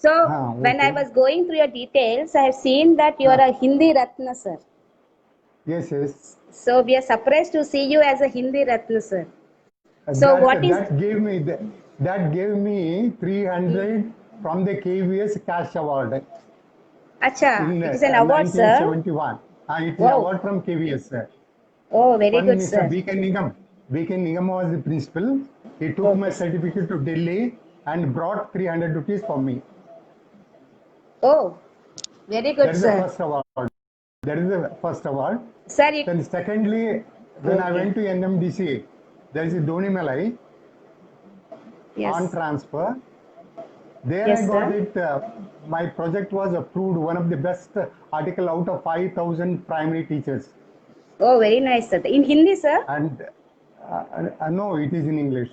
So when I Okay. was going through your details, I have seen that you are a Hindi Ratna, sir. Yes, yes. So we are surprised to see you as a Hindi Ratna, sir. So That what is? that gave me 300 from the KVS Cash Award Acha, in it is an award, sir. 1971. It's an Wow. award from KVS. Oh, very One good, Mr. sir. B.K. Nigam. B.K. Nigam was the principal. He took my Okay, sir. certificate to Delhi and brought 300 rupees for me. Oh, very That good, is the sir. first award. That is the first award. Sir, you, Then secondly, when I okay. went to NMDC, there is a Doni Malai on Yes. transfer. There I Yes, got sir. it. My project was approved, one of the best article out of 5,000 primary teachers. Oh, very nice, sir. In Hindi, sir? And no, it is in English.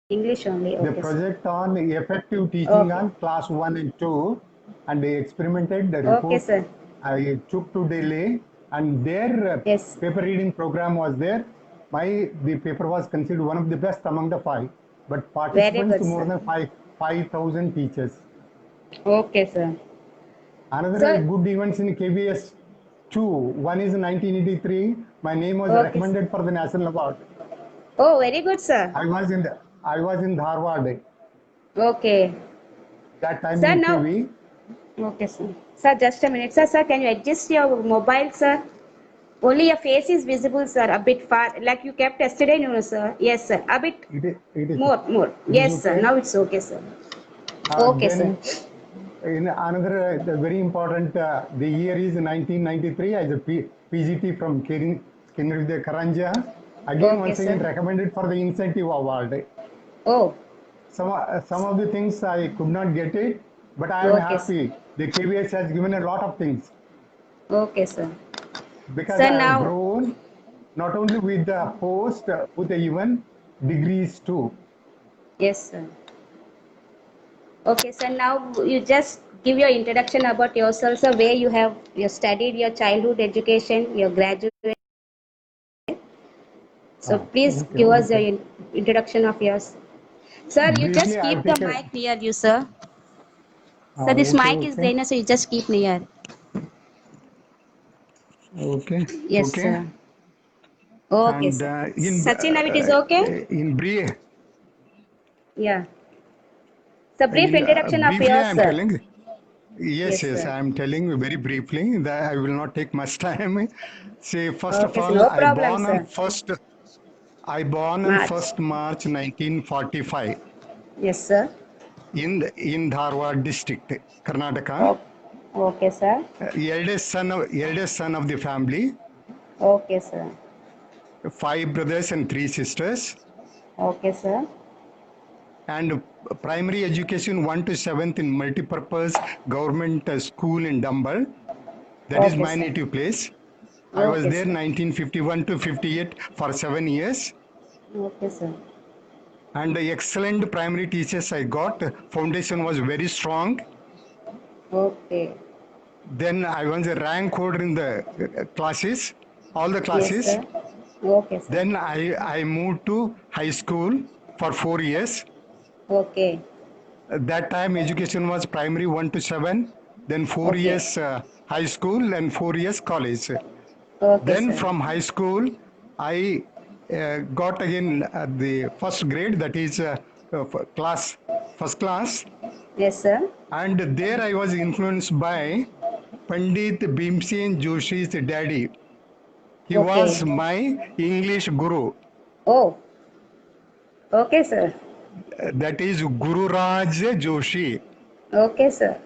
English only. The Okay, sir. project on effective teaching Okay. on class 1 and 2, and they experimented the Okay, report. sir. I took to Delhi, and their Yes. paper reading program was there. The paper was considered one of the best among the five, but Very participants good, more sir. than 5,000 teachers. Okay, sir. Another So, good events in KBS two. One is 1983. My name was okay, sir. recommended for the national award. Oh, very good, sir. I was in Dharwad Okay. that time Sir, in now, KV. okay, sir. Sir, just a minute. Sir, can you adjust your mobile, sir? Only your face is visible, sir, a bit far, like you kept yesterday, no, sir. Yes, sir. A bit more. It is Yes, sir. okay. Now it's okay, sir. Okay, sir. Then in another very important, the year is 1993 as a PGT from Kendriya Karanja. Again, Okay, once again sir. recommended for the incentive award. Oh, Some of the things I could not get it, but I am okay, sir. happy. The KVS has given a lot of things Okay, sir. because Sir, I have now, grown not only with the post, with the even degrees too. yes, sir. Okay, sir. Now you just give your introduction about yourself, sir. Where you studied your childhood education, your graduate. So please Okay, give us okay. your introduction of yours. Sir, you Briefly, just I have keep the taken. mic near you, sir. Sir, this Okay, mic is okay, there, so you just keep near. okay, Yes, okay. sir. Okay, And sir. Sachin, now it is okay? in brief, Yeah. So brief introduction of briefly, yours, I am sir. telling. Yes, Yes, yes, sir. I am telling you very briefly that I will not take much time. See, first of Okay, sir. all, No problem, sir. I born on March. 1st March 1945 Yes, sir. in Dharwad district, Karnataka. Oh, okay, sir. Eldest son of the family, Okay, sir. five brothers and three sisters, Okay, sir. and primary education 1 to 7th in multipurpose government school in Dumbal. That is Okay, my sir. native place. I was Okay, there sir. 1951 to 58 for 7 years. Okay, sir. And the excellent primary teachers I got. Foundation was very strong. Okay. Then I was a rank holder in the classes, all the Yes, classes. sir. Okay, sir. Then I moved to high school for 4 years. Okay. That time education was primary 1 to 7, then four Okay. years high school and 4 years college. Okay, Then sir. from high school, I got again the first grade, that is first class. Yes, sir. And there I was influenced by Pandit Bhimsen Joshi's daddy. He Okay. was my English guru. Oh, okay, sir. That is Guru Raj Joshi. Okay, sir.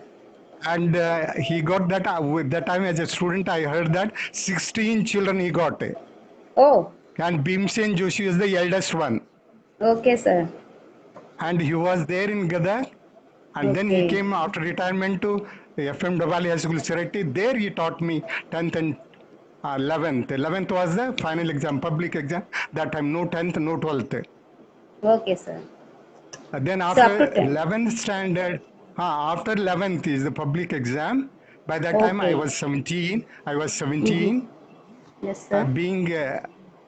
And he got that with that time as a student. I heard that 16 children he got. Oh, And Bhimsen Joshi is the eldest one. okay, sir. And he was there in Gadag. And then he Okay. came after retirement to FM Dabali High School, Sirati. There he taught me 10th and 11th. 11th was the final exam, public exam. That time no 10th, no 12th. Okay, sir. Then So up to after 10. 11th standard, after 11th is the public exam. By that time I Okay. was 17. I was Mm-hmm. 17. Yes, sir. Being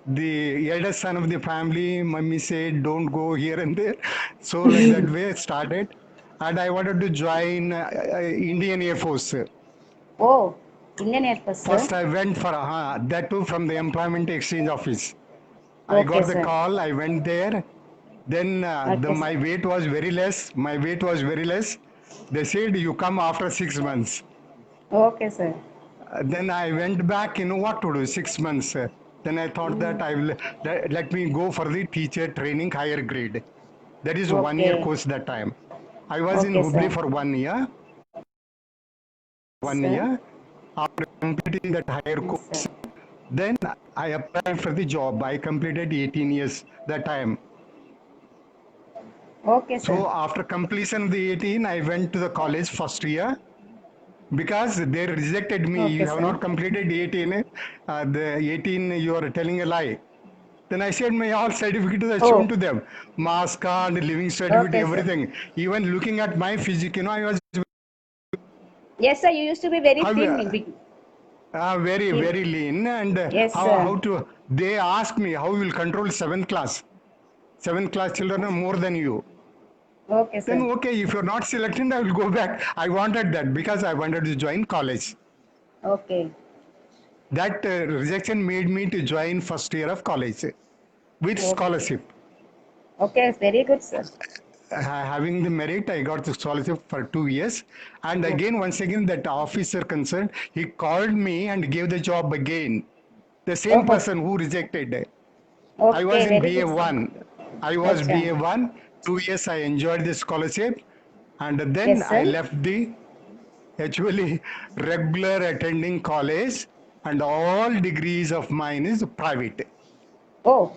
the eldest son of the family, mummy said, don't go here and there. So like that way it started. and I wanted to join Indian Air Force. Oh, Indian Air Force, sir. First, I went for that too from the Employment Exchange Office. I Okay, got the sir. call. I went there. Then Okay, sir. my weight was very less. My weight was very less. They said you come after 6 months. Okay, sir. Then I went back. You know what to do? 6 months. Then I thought that I will let me go for the teacher training higher grade. That is 1 year Okay. course that time. I was in Okay, Hubli sir. for 1 year. One Sir. year after completing that higher Yes, course. sir. Then I applied for the job. I completed 18 years that time. Okay, sir. So after completion of the 18, I went to the college first year because they rejected me. Okay, You have sir. not completed 18. The 18, you are telling a lie. Then I said my all certificates are shown Oh, to them. Mask card, living certificate, okay, sir. everything. Even looking at my physique, I was Yes, sir. You used to be very how, thin. very, Thin. very lean. And Yes, how sir. to, they asked me how you will control seventh class. Seventh class children are more than you. Okay, Then sir. okay, if you're not selected, I will go back. I wanted that because I wanted to join college. Okay. That rejection made me to join first year of college with Okay. scholarship. Okay, very good, sir. Having the merit, I got the scholarship for 2 years. And Oh, again, once again, that officer concerned, he called me and gave the job again. The same oh, person who rejected. I was okay, in very good, sir. BA1. I was Acha. BA1. 2 years I enjoyed the scholarship. And then Yes, I sir. left the actually regular attending college, and all degrees of mine is private. Oh,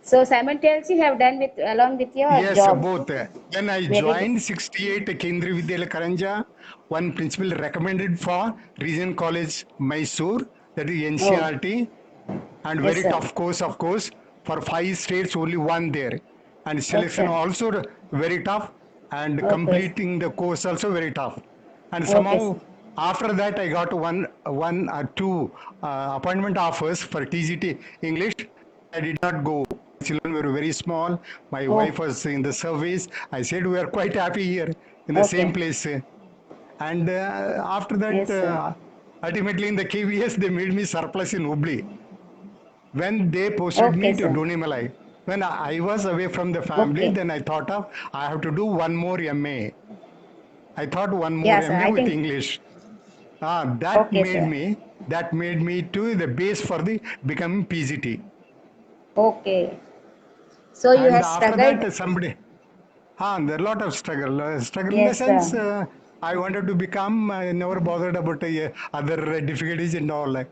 so simultaneously you have done with along with your Yes, job. both. Then I Very good. joined 68 Kendriya Vidyalaya Karanja. One principal recommended for Region College Mysore, that is Oh, NCRT, and yes, very sir. tough course, of course. For 5 states, only one there, and selection Okay. also very tough, and Okay. completing the course also very tough. And Okay, sir. somehow after that, I got one or two appointment offers for TGT English. I did not go. Children were very small. My Oh, wife was in the service. I said we are quite happy here in the same okay. place. And after that, Yes, sir. ultimately in the KVS, they made me surplus in Hubli. When they posted Okay, me to sir. Donimalai, when I was away from the family, Okay. then I thought of I have to do one more MA. I thought one more Yeah, sir. MA I with think. English. That Okay, made sir. me to the base for the becoming PGT. Okay. So you And have after struggled. that, somebody, there are a lot of struggle. Struggle in the Yes, sense, sir. I wanted to become. I never bothered about other difficulties and all. Like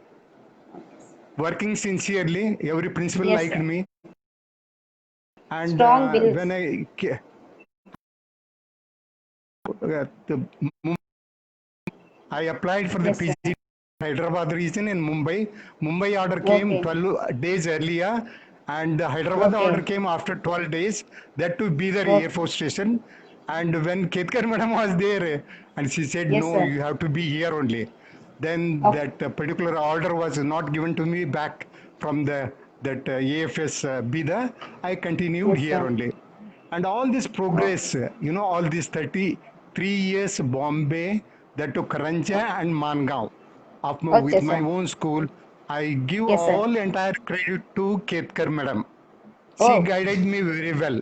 working sincerely, every principal Yes, liked sir. me. And Strong will. when the I applied for the Yes, sir. PG Hyderabad region in Mumbai. Mumbai order came Okay. 12 days earlier, and the Hyderabad order Okay. came after 12 days. That to be the Air Okay. Force Station. And when Ketkar madam was there, and she said, Yes, "No, sir. you have to be here only." Then Okay. that particular order was not given to me back from the that AFS Bida. I continued Yes, here sir. only. And all this Okay. progress, all these 33 years Bombay, that to Karanja and Mangaon, Okay, with my sir. own school, I give Yes, sir. all entire credit to Ketkar madam. She Oh, guided me very well.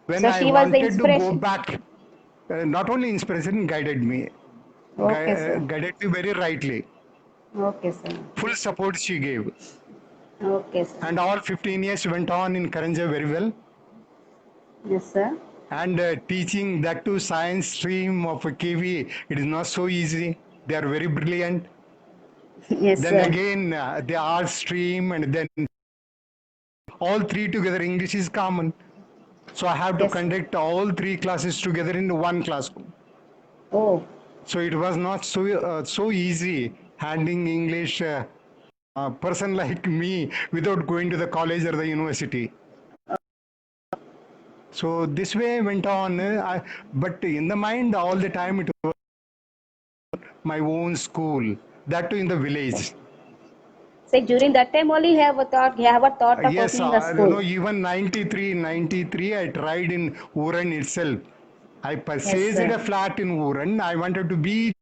When so I she was the wanted to go inspiration. back, not only inspiration, guided me, Okay, sir. guided me very rightly. Okay, sir. Full support she gave. Okay, sir. And all 15 years went on in Karanja very well. Yes, sir. And teaching that to science stream of a KV, it is not so easy. They are very brilliant. Yes, Then sir. again, the art stream, and then all three together, English is common. So I have to Yes. conduct all three classes together in one classroom. Oh, So it was not so easy handling English a person like me without going to the college or the university. So this way went on, but in the mind all the time it was my own school, that too in the village. say during that time only you have a thought of Yes, opening a school. even 93, I tried in Uran itself. I Yes, purchased sir. a flat in Uran. I wanted to be,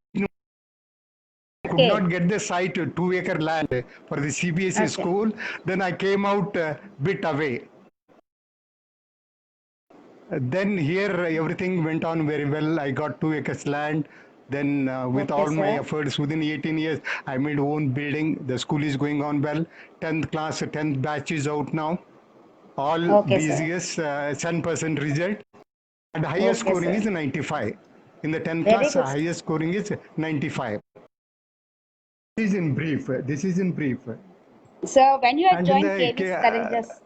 could Okay. not get the site, 2 acre land for the CBSE Okay. school. Then I came out a bit away. Then here everything went on very well. I got 2 acres land. Then with Okay, all my sir. efforts within 18 years, I made own building. The school is going on well. 10th class, 10th batch is out now. All Okay, sir. BCS 10% result. And highest Okay, scoring sir. is 95. In the 10th Very class, good. highest scoring is 95. This is in brief. This is in brief. So when you had And in joined the KV's Karanjas,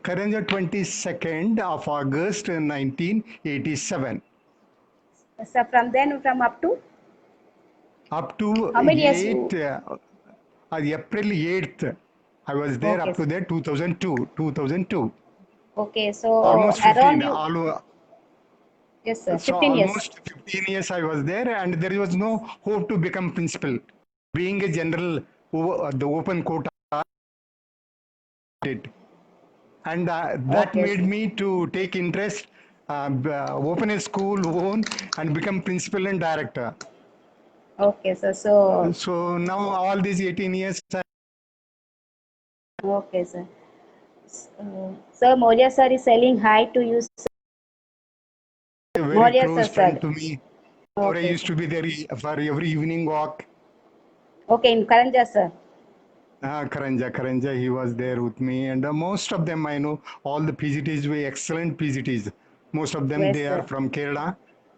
Karanja 22nd of August 1987. so from then from up to Up to how many years? April 8th, I was there Okay, up to sir. there 2002. Okay, so Almost around 15. you, yes, sir, So 15 years. almost 15 years I was there, and there was no hope to become principal. Being a general, the open quota did. And that Okay, made sir. me to take interest, open a school, own, and become principal and director. Okay, sir. So, So now all these 18 years, okay, sir. Sir, Moria sir is saying hi to you. a very Moria close sir, friend sir. to me. Or I Okay, used sir. to be there for every evening walk. Okay, in Karanja, sir. Karanja, he was there with me, and most of them I know. All the PGTs were excellent PGTs. Most of them Yes, they are sir. from Kerala,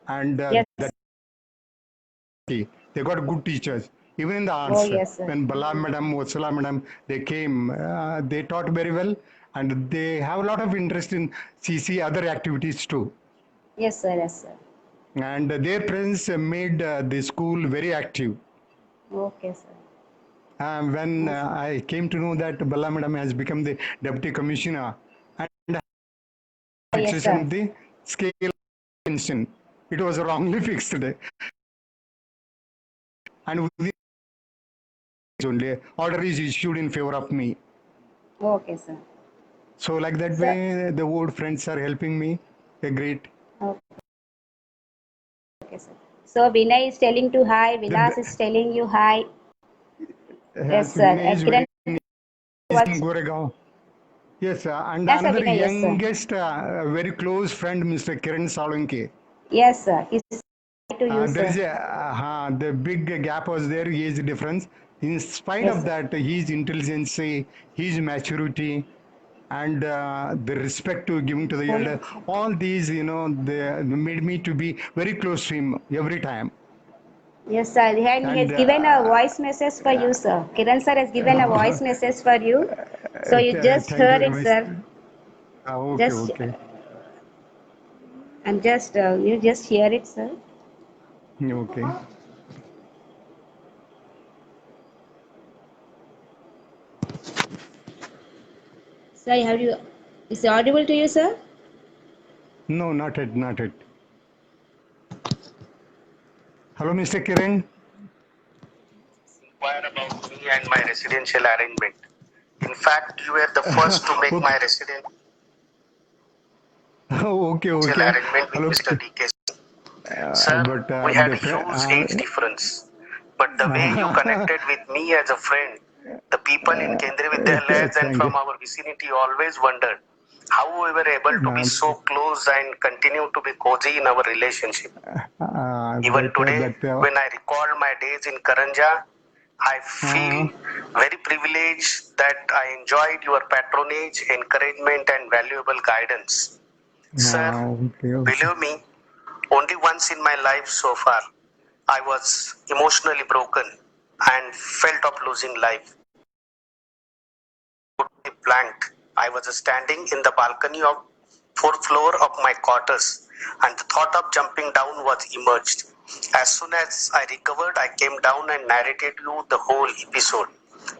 and Yes. they got good teachers. Even in the Oh, arts, yes, sir. when Bala Madam, Vatsala Madam, they came, they taught very well, and they have a lot of interest in CC other activities too. Yes, sir. Yes, sir. And their presence made the school very active. Okay, sir. When Yes. I came to know that Bala Madam has become the deputy commissioner and Yes, fixation sir. of the scale pension, it was wrongly fixed, and within only order is issued in favor of me. Okay, sir. So like that Sir. way, the old friends are helping me. They're great. Okay, sir. So Vinay is telling to hi. Vilas The, is telling you hi. Yes, sir. Vinay is Kiran very nice in was. Goregaon. Yes, and Yes, sir. another Vinay. Yes, sir. youngest, very close friend, Mr. Kiran Salunke. Yes, sir. He's hi to you, There sir. is the big gap was there, age difference. In spite Yes, of sir. that, his intelligence, his maturity, and the respect to giving to the elder, all these, they made me to be very close to him every time. Yes, sir. And he And has given a voice message for you, sir. Kiran sir has given a voice message for you. So you just thank you heard very it, much. sir. Okay, Just okay, and just you just hear it, sir. okay. Sir, have you? Is it audible to you, sir? No, not it, not it. Hello, Mr. Kiran. Inquire about me and my residential arrangement. In fact, you were the first to make my Okay, residential okay, okay. arrangement with Hello, Mr. DK. Sir, but we had the a huge age difference, but the way you connected with me as a friend, the people in Kendriya Vidyalayas and thank you. from our vicinity always wondered how we were able to be so close and continue to be cozy in our relationship. Even today, when I recall my days in Karanja, I feel very privileged that I enjoyed your patronage, encouragement, and valuable guidance. Sir, Okay, okay. believe me, only once in my life so far, I was emotionally broken and felt of losing life. Blank. I was standing in the balcony of fourth floor of my quarters, and the thought of jumping down was emerged. As soon as I recovered, I came down and narrated you the whole episode.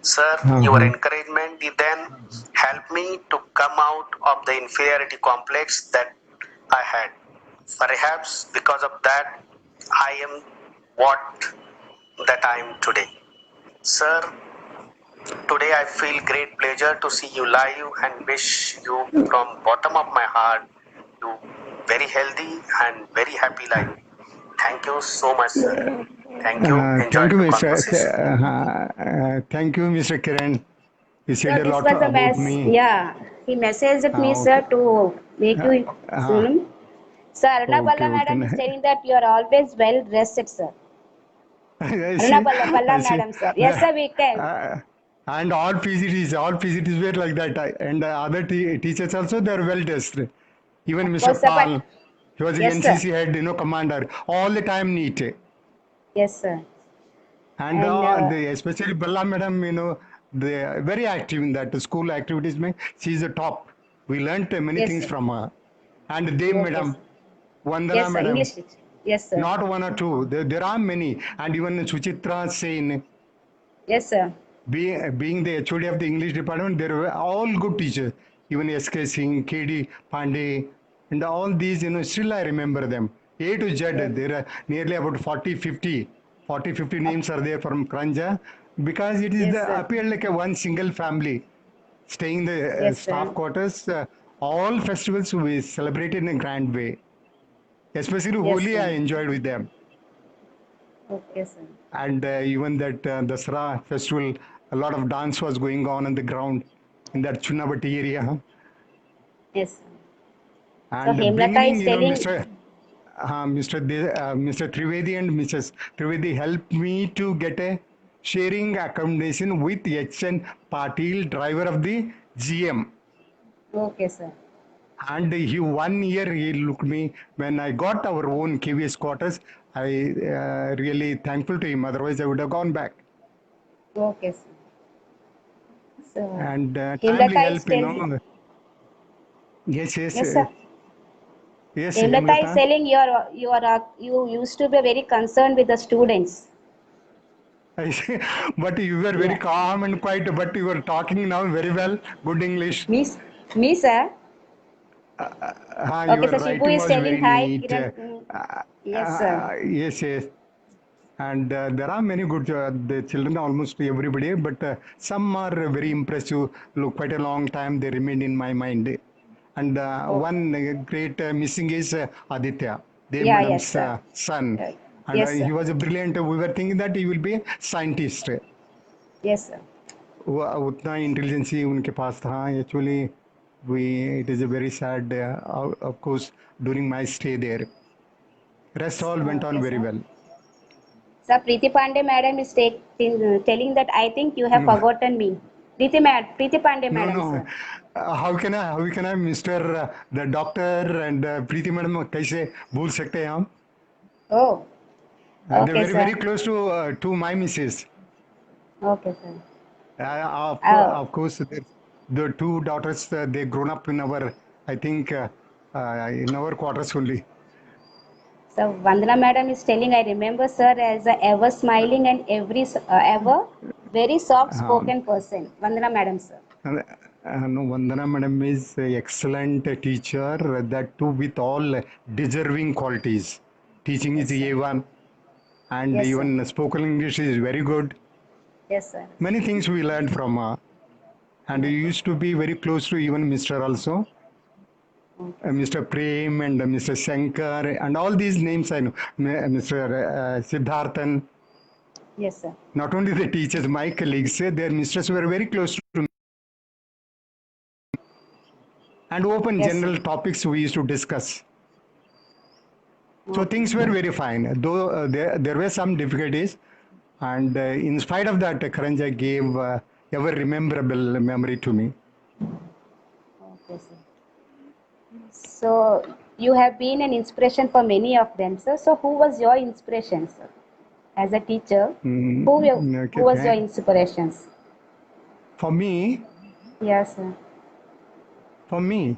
Sir, your encouragement then helped me to come out of the inferiority complex that I had. Perhaps because of that, I am what that I am today. Sir, today I feel great pleasure to see you live and wish you from bottom of my heart you very healthy and very happy life. Thank you so much, sir. Thank you. Thank Enjoyed you, the Mr. conversation. Thank you, Mr. Kiran. You So said a this lot was the about mess. me. Yeah, he messaged me, Okay. sir, to make you Uh, soon. So Aruna okay, Balla okay. madam is telling that you are always well rested, sir. I Aruna see, Balla I see. madam, sir. Yes, The, sir, we can. uh, and all PGTs were like that. And other teachers also, they are well dressed. Even Of Mr. course, sir, but Paul, he was the yes, sir. NCC head, commander, all the time neat. Yes, sir. And And especially Balla madam, they are very active in that school activities. She is the top. We learnt many yes, things sir. from her. And they, Okay, madam, sir. Vandana Yes, sir. madam, English teacher. Yes, sir. not one or two. There are many. And even Suchitra Sen, Yes, sir. being the HOD of the English department, they were all good teachers. Even SK Singh, KD Pandey, and all these, still I remember them. A to Z, Yes. there are nearly about 40, 50 names are there from Kranja because it is Yes, sir. appeared like a one single family staying in the Yes, staff sir. quarters. All festivals we celebrated in a grand way. Especially Yes, Holi, I sir. enjoyed with them. Okay, sir. And even that Dasara festival, a lot of dance was going on the ground in that Chunabati area. Yes, sir. So And Hemlata beginning, is telling, Mr. Trivedi and Mrs. Trivedi helped me to get a sharing accommodation with HN Patil, driver of the GM. okay, sir. And he 1 year he looked me when I got our own KVS quarters. I really thankful to him. Otherwise, I would have gone back. Okay, sir. So And timely Hemlata is help, telling, Yes, yes, yes, sir. yes, Hemlata is Hemlata. telling you used to be very concerned with the students. But you were very Yeah. calm and quiet, but you were talking now very well, good English. Me, me, sir. Okay, Your so Shibu writing is was telling very hi, neat. Kiran. Yes, sir. Yes, yes. And there are many good the children, almost everybody, but some are very impressive. Look, quite a long time they remained in my mind. And Okay. one great missing is Aditya, Dev Yeah, yes, Madam's sir. son. Uh, And yes, sir. he was a brilliant. We were thinking that he will be a scientist. Yes, sir. वो उतना intelligence उनके पास था actually we it is a very sad of course during my stay there rest all went on Okay, very sir. well. Sir, Preeti Pandey madam is telling that I think you have No, forgotten me. Preeti Pandey no, madam, no. sir. How can I Mr. The doctor and Preeti madam कैसे भूल सकते हैं हम Oh, they're okay, very sir. close to my missus. Okay, sir. Of Oh, course the two daughters they grown up in our I think in our quarters only. so Vandana madam is telling I remember sir as a ever smiling and ever very soft Um, spoken person. Vandana madam, sir. no, Vandana madam is a excellent teacher, that too with all deserving qualities. Teaching is Yes, sir. A1, and Yes, sir. even spoken English is very good. Yes, sir. Many things we learned from her. And we Okay, used to be very close to even Mr. also, okay, sir. Mr. Prem and Mr. Shankar, and all these names I know, Mr. Siddharthan. Yes, sir. Not only the teachers, my colleagues, their mistresses were very close to me. And open Yes, sir. general topics we used to discuss. So Okay, things sir. were very fine, though there were some difficulties. And in spite of that, Karanja gave ever rememberable memory to me. Okay, sir. So you have been an inspiration for many of them, sir. So who was your inspiration, sir? As a teacher, who Okay, was your inspirations? for me, Yes, sir. for me,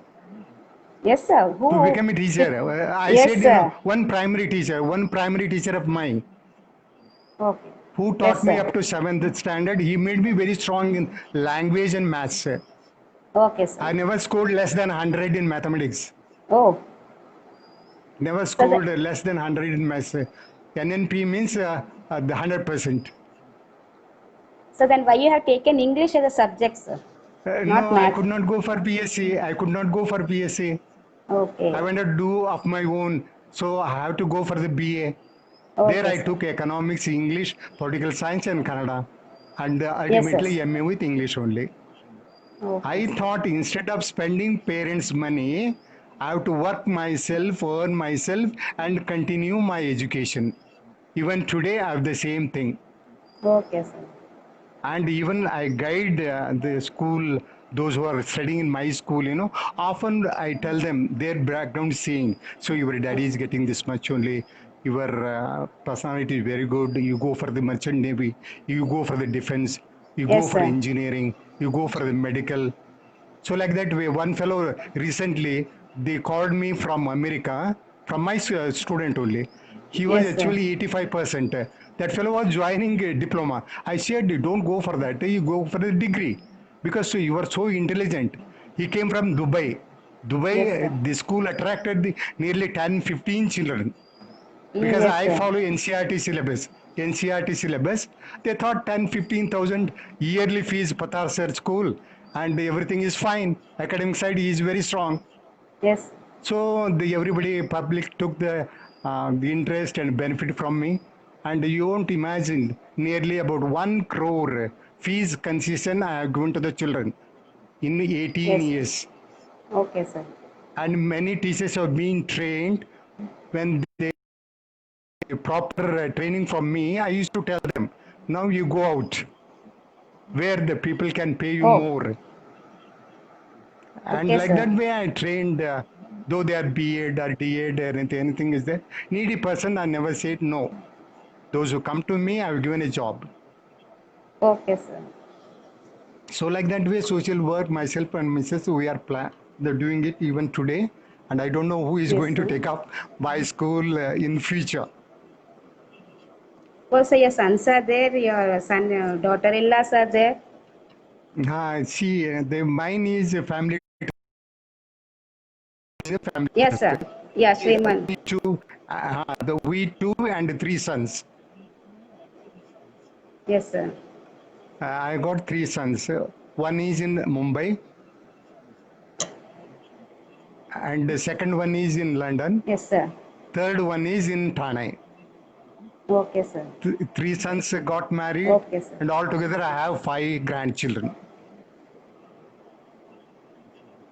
Yes, sir. to Who? become a teacher, I Yes, said, sir. one primary teacher of mine Okay. who Yes, taught me sir. up to seventh standard. He made me very strong in language and maths. Okay, sir. I never scored less than 100 in mathematics. Oh, Never so the, scored less than 100 in maths. NNP means the 100%. so then why you have taken English as a subject, sir? No, Not I math. could not go for PSC. I could not go for PSC. Okay. I wanted to do of my own, so I have to go for the BA. There Okay, I sir. took economics, English, political science, and Kannada, and Yes, sir. ultimately MA with English only. Okay, I sir. thought instead of spending parents' money, I have to work myself, earn myself, and continue my education. Even today, I have the same thing. Okay, sir. And even I guide the school, those who are studying in my school, often I tell them their background saying, so your daddy is getting this much only, your personality is very good, you go for the merchant navy, you go for the defense, you go Yes, for sir. engineering, you go for the medical. So like that way, one fellow recently, they called me from America, from my student only. He was Yes, sir. actually 85%. That fellow was joining a diploma. I said, don't go for that. You go for the degree because you are so intelligent. He came from Dubai. Dubai, Yes, sir. the school attracted nearly 10, 15 children because Yes, I sir. follow NCRT syllabus. NCRT syllabus, they thought 10, 15,000 yearly fees Patar Sir school and everything is fine. Academic side is very strong. Yes. So everybody public took the interest and benefit from me. And you won't imagine nearly about 1 crore fees concession I have given to the children in 18 Yes. years. Okay, sir. And many teachers have been trained when they proper training from me, I used to tell them, now you go out where the people can pay you Oh, more. And okay, like sir. that way, I trained, though they are BEd or DEd or anything is there. Needy person, I never said no. Those who come to me, I've given a job. Okay, sir. So like that way, social work, myself and Mrs. We are they're doing it even today. And I don't know who is Yes, going to sir. take up my school in future. Also, your sons are there, your son, daughter-in-laws are there. See, mine is a family. Family Yes, trust. sir. Yeah, Sriman. We two and three sons. Yes, sir. I got three sons. One is in Mumbai, and the second one is in London. Yes, sir. Third one is in Thane. Okay, sir. Three sons got married, Okay, sir. and altogether I have 5 grandchildren.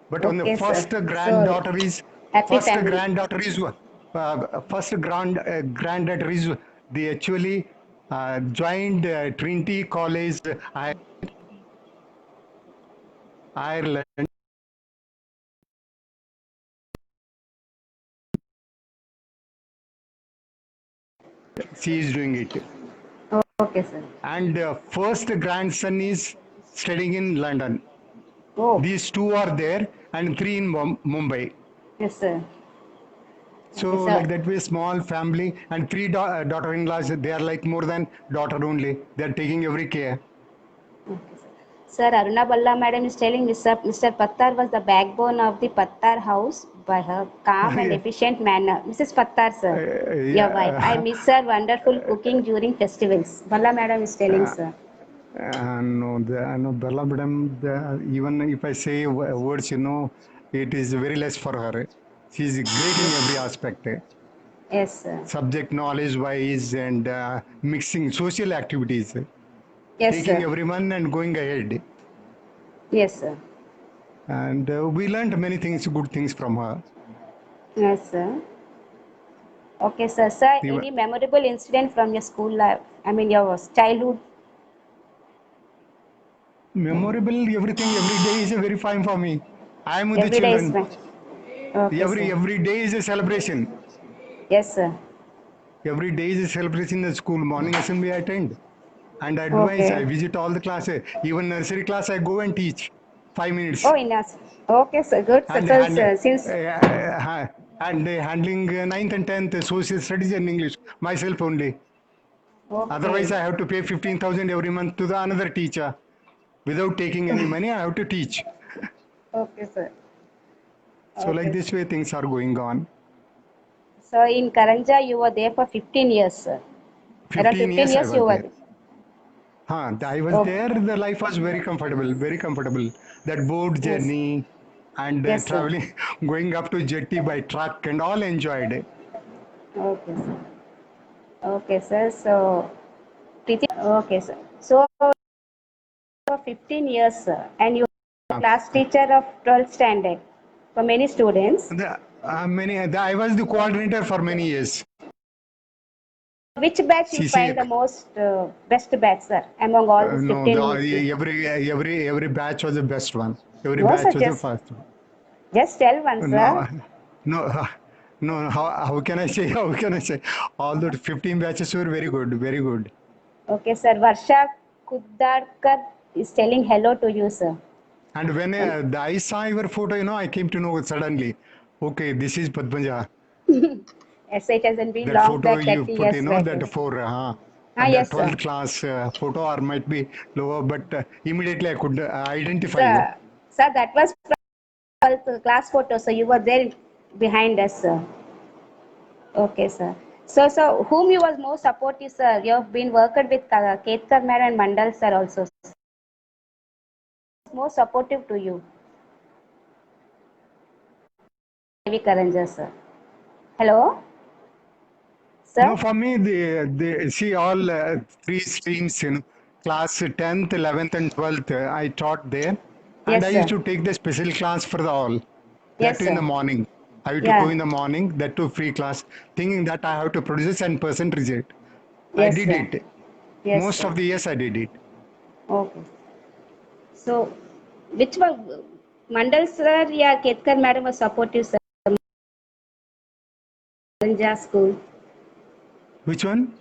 But on the Okay, sir. first So, granddaughter is happy first family. granddaughter is first granddaughter is they actually joined Trinity College, Ireland. She is doing it. Okay, sir. And first grandson is studying in London. Oh, These two are there, and three in Mumbai. yes, sir. Okay, So sir. like that way, small family and three daughter-in-laws. They are like more than daughter only. They are taking every care. Okay, sir. Sir, Aruna Balla madam is telling Mr. Pattar was the backbone of the Pattar house by her calm and Yeah, efficient manner. Mrs. Pattar, sir, your wife. I yeah. miss her wonderful cooking during festivals. Balla madam is telling, Uh, sir. no, no, Bella madam, even if I say words, it is very less for her. She is great in every aspect. Yes, sir. Subject knowledge wise and mixing social activities, Yes, taking sir. everyone and going ahead. Yes, sir. And we learned many things, good things from her. Yes, sir. Okay, sir. Sir, Even any memorable incident from your school life? I mean, your childhood? memorable, everything, every day is a very fine for me. I am with the Every day is children. fine. Okay, sir. Every day is a celebration. Yes, sir. Every day is a celebration in the school. Morning assembly I attend. And advice, I Okay. visit all the classes. Even nursery class, I go and teach 5 minutes. Oh, in us. Okay, sir. Good, sir. And So, handle, sir, since and handling ninth and 10th social studies and English myself only. Otherwise, okay, I have to pay 15,000 every month to the another teacher. Without taking any money, I have to teach. okay, sir. So like Okay, this sir. way, things are going on. So, in Karanja, you were there for 15 years, sir. Around 15 15 years I years you was were there. there. I was Okay. there. The life was very comfortable, very comfortable. That boat Yes. journey, and Yes, sir. traveling, going up to jetty by truck and all enjoyed it. Okay, sir. Okay, sir. So, Preeti, okay, sir. So, for 15 years, sir, and you are Uh, class teacher of 12th standard for many students. I was the coordinator for many years. Which batch you CCA. find the most best batch, sir, among all these No, 15 every batch was the best one. Every No, sir, batch was the first one. just tell one, sir. No, no, no. How can I say? How can I say? All the 15 batches were very good, very good. Okay, sir. Varsha Kudarkar is telling hello to you, sir. And when And I saw your photo, I came to know suddenly. Okay, this is Padmaja. yes, it hasn't been That long photo back, you 30 put, years back. that Yes. for Ah, and the yes, sir. 12th class photo or might be lower, but immediately I could identify you. Sir, that was 12th class photo, so you were there behind us, sir. Okay, sir. So whom you was most supportive, sir? You have been worked with Ketkar madam and Mandal, sir, also. Most supportive to you. Devi Karanja, sir. Hello, No, sir? for me, the see all three streams, class 10th, 11th, and 12th, I taught there, and Yes, I used sir. to take the special class for the all. That Yes, too in the sir. morning. I used to go Yeah. in the morning, that too free class, thinking that I have to produce a 10% result. I Yes, did sir. it. Yes, Most sir. of the years I did it. Okay. So, which was Mandal, sir, yeah, Ketkar madam was supportive, sir. Karanja school. Which one?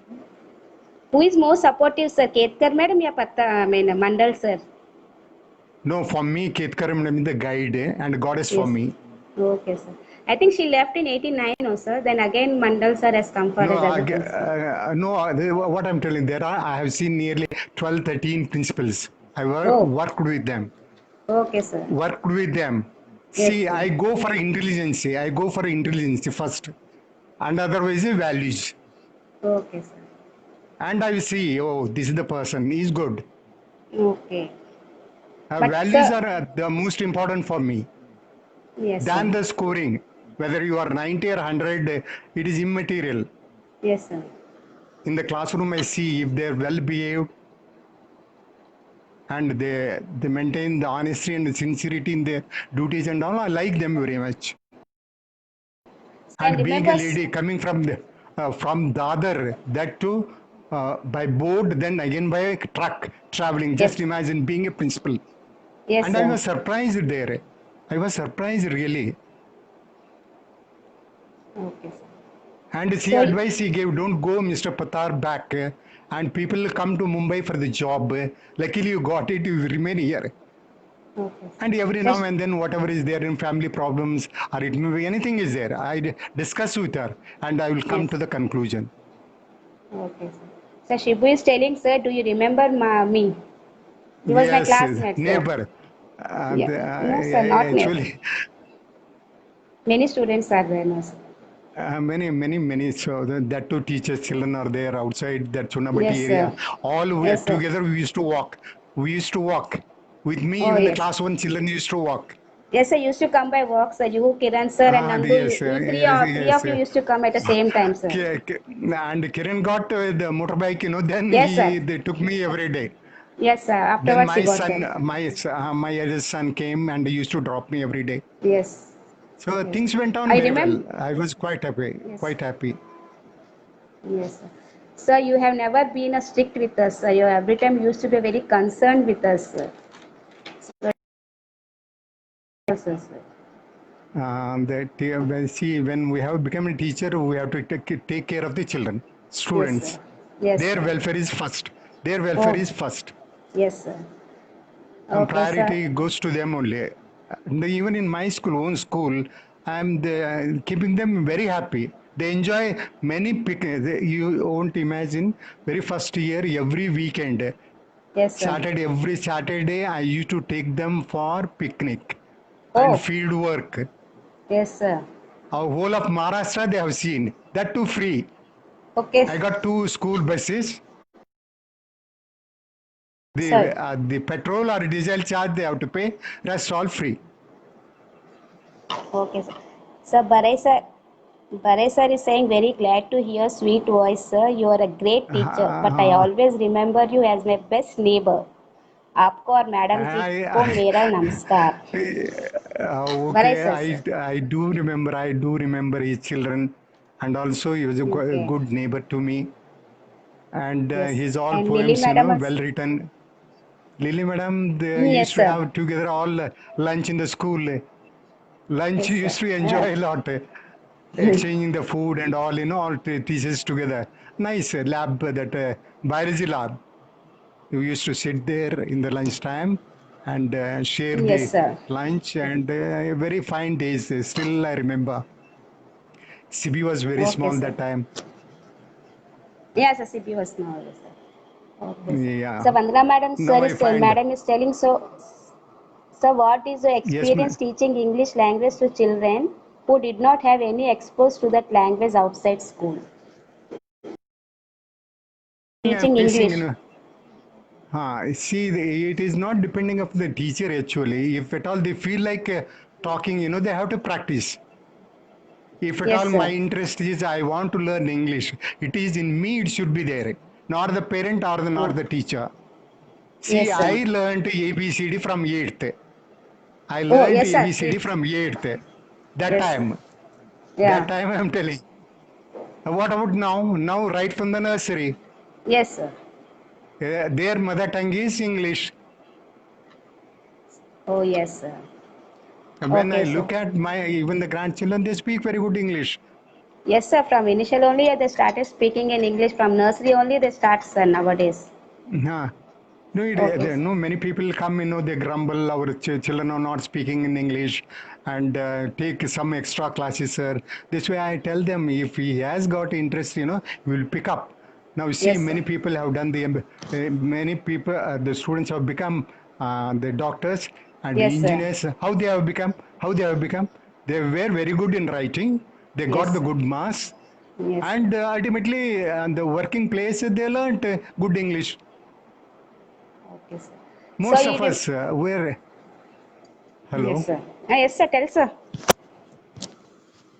Who is more supportive, sir? Ketkar madam, yeah, I mean, Mandal, sir. No, for me, Ketkar madam is the guide and goddess for Yes. me. Okay, sir. I think she left in 89, no, sir. Then again, Mandal, sir, has come for No, his as a principal. no. What I'm telling, I have seen nearly 12, 13 principals. I Oh, worked with them. okay, sir. Worked with them. Yes, See, sir. I go for intelligence. I go for intelligence first, and otherwise values. Okay, sir. And I will see, oh, this is the person. He's good. Okay. But, Values sir, are the most important for me yes, sir. than the scoring. Whether you are 90 or 100, it is immaterial. Yes, sir. In the classroom, I see if they're well behaved and they maintain the honesty and the sincerity in their duties and all. I like them very much. And And being a remember, lady coming from Dadar, that too by boat, then again by truck traveling. Just yes, imagine being a principal. yes, And I sir. was surprised there. I was surprised really. Okay, sir. And see, So, advice he gave, don't go, Mr. Patar, back. And people come to Mumbai for the job. Luckily, you got it, you remain here. okay, And every sir. now and then, whatever is there in family problems or it may be anything is there, I discuss with her and I will come Yes. to the conclusion. Okay, sir. So Shibu is telling, sir, do you remember me? He was my Yes, classmate, sir. neighbor. Yeah. No, sir, not me. Actually, Many students are there, no, sir. many. So that two teachers, children are there outside that Yes, Chunabati sir. area. All we are Yes, sir. together. We used to walk. We used to walk. With me, Oh, even the yes. class one children used to walk. Yes, sir. Used to come by walk, sir. You, Kiran, sir, and Nandu. Yes, You yes, three yes. of you used to come at the same time, sir. And Kiran got the motorbike, then Yes, sir. they took me every day. Yes, sir. Then Afterwards, he got that. my eldest son came and used to drop me every day. Yes. So Yes. things went on I very well. remember. I was quite happy, Yes. quite happy. Yes, sir. Sir, you have never been a strict with us, sir. You every time used to be very concerned with us, sir. So, yes, sir. See, when we have become a teacher, we have to take care of the children, Yes, sir. students. Yes, Their sir. welfare is first. Their welfare Oh, is first. yes, sir. And Okay, sir. priority goes to them only. Even in my own school, keeping them very happy. They enjoy many you won't imagine. Very first year, every weekend, Yes, sir. Every Saturday, I used to take them for picnic and Oh, field work. yes, sir. Our whole of Maharashtra they have seen that too free. Okay, I got two school buses. sir. The petrol or diesel charge they have to pay. Rest all free. Okay, sir. Sir, Barai sir is saying very glad to hear sweet voice, sir. You are a great teacher, but I Uh, always remember you as my best neighbor. आपको और madam जी को I, मेरा नमस्कार. Barai okay, sir. I do remember his children, and also he was a Okay. good neighbor to me. And Yes. his all And Lily poems, madam well also. written. Lily madam, they Yes, used to sir. have together all lunch in the school. Lunch Yes, sir. used to enjoy a lot, exchanging the food and all, all teachers together. Nice lab, that biology lab. We used to sit there in the lunchtime and share Yes, the sir. lunch, and very fine days. Still, I remember. CB was very Okay, small sir. that time. Yes, sir. CP was now. Yes, sir. Okay, sir. So Yeah. Vandana madam, Now I find, madam is telling so. So, what is your yes, experience teaching English language to children who did not have any exposed to that language outside school? Teaching facing, English. see, it is not depending of the teacher actually. If at all they feel like talking, they have to practice. If at Yes, all my sir. interest is I want to learn English, it is in me, it should be there, not the parent or Oh, not the teacher. See, yes, sir. I learned ABCD from 8th. I Oh, learned yes, sir. ABCD from 8th. That Yes, sir. time. That Yeah. time I'm telling. What about now? Now, right from the nursery, Yes, sir. their mother tongue is English. Oh, yes, sir. When I Okay, sir. look at my even the grandchildren, they speak very good English. Yes, sir. From initial only they started speaking in English. From nursery only they start, sir, nowadays. Huh. No, Okay, sir. no. Many people come, they grumble. Our children are not speaking in English, and take some extra classes, sir. This way, I tell them if he has got interest, he will pick up. Now, you see, Yes, sir. many people have done many people, the students have become the doctors and the Yes, sir. engineers. How they have become? How they have become? They were very good in writing. They got Yes, the sir. good marks, Yes, sir. and ultimately, the working place, they learnt good English. Okay, sir. So Most you of rem- us were, Yes, hello. sir. Yes, sir. Tell, sir.